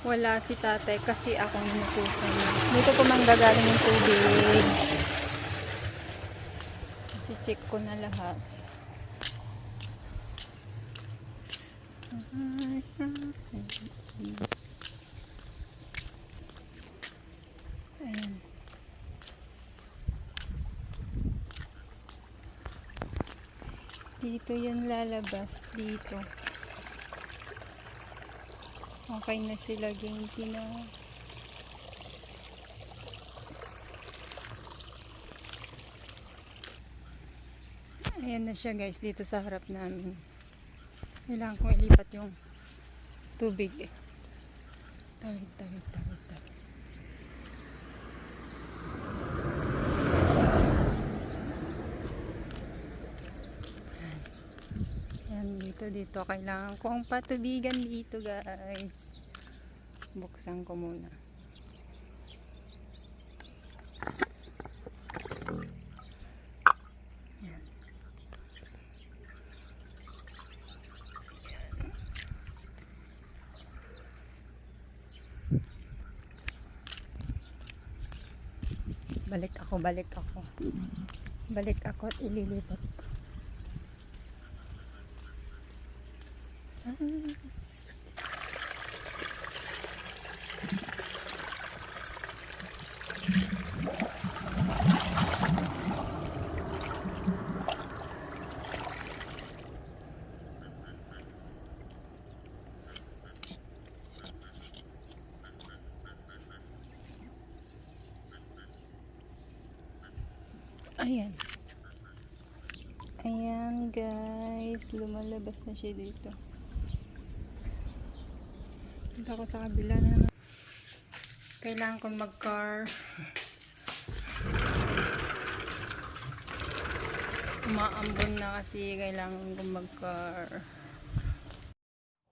Wala si tatay kasi ako ninutusan niya. Dito po manggagaling yung tubig. I-check ko na lahat. Ayan. Dito yan lalabas. Dito. Okay na sila, Genty na. Ayan na siya guys, dito sa harap namin. Kailangan kong ilipat yung tubig. Tawid. Ayan, dito. Kailangan kong patubigan dito guys. Buksan ko muna. Ayan. Balik ako at ililipat ko. Ayan guys, lumalabas na siya dito. Punta ko sa kabila na. Kailangan kong mag-car. Umaambon na kasi kailangan kong mag-car.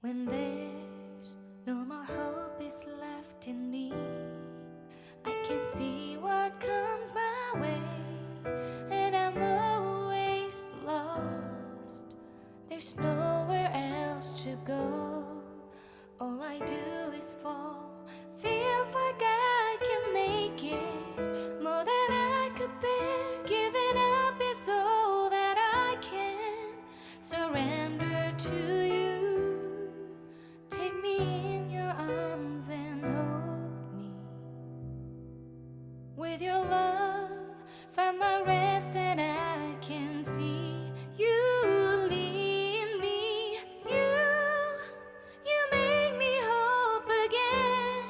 When there's no more hope is left in me, I can see what comes my way, and I'm always lost. There's nowhere else to go. All I do is fall. Feels like I can make it more than I could bear. Giving up is all that I can surrender to you. Take me in your arms and hold me. With your love, find my rest and I can see you lead me. You make me hope again.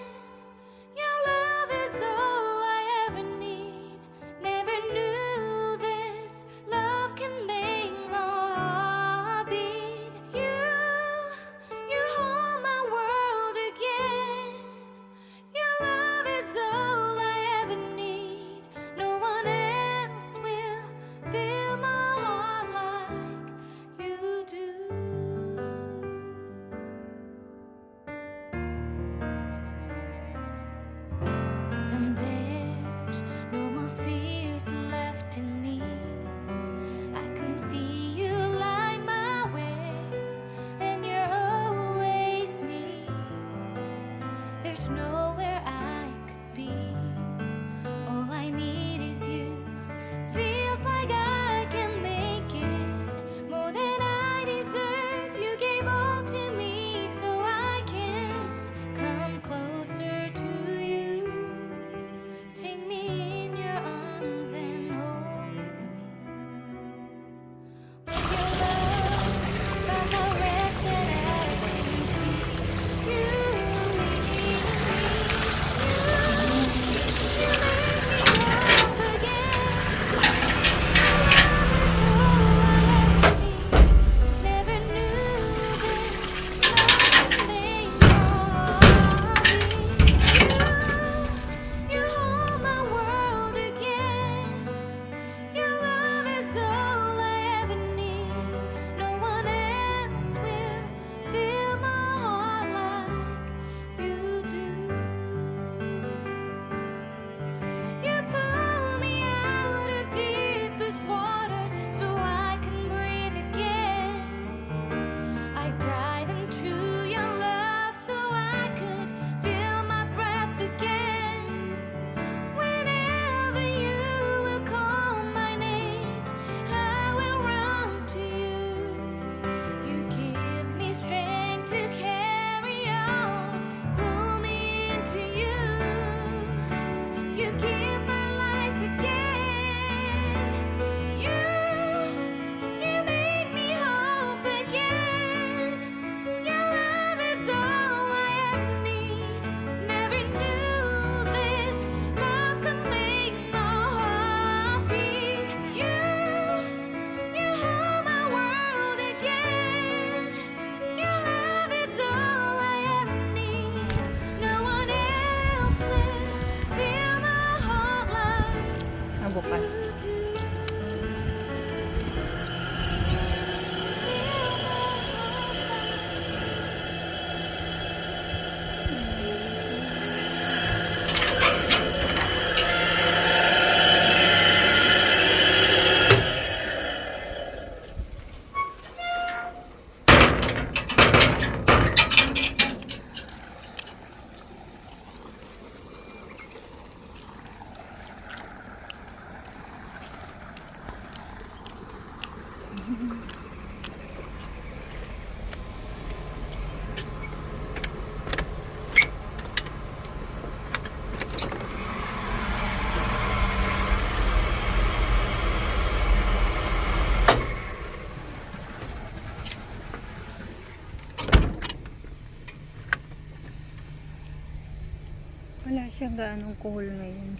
Your love is all I ever need. Never knew this love can make my heart beat. You hold my world again. Your love is all I ever need. No one else will siya gaanong cool ngayon.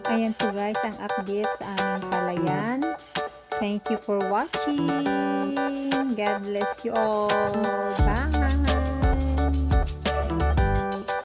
Ayan po guys ang update sa aming palayan. Thank you for watching. God bless you all. Bye!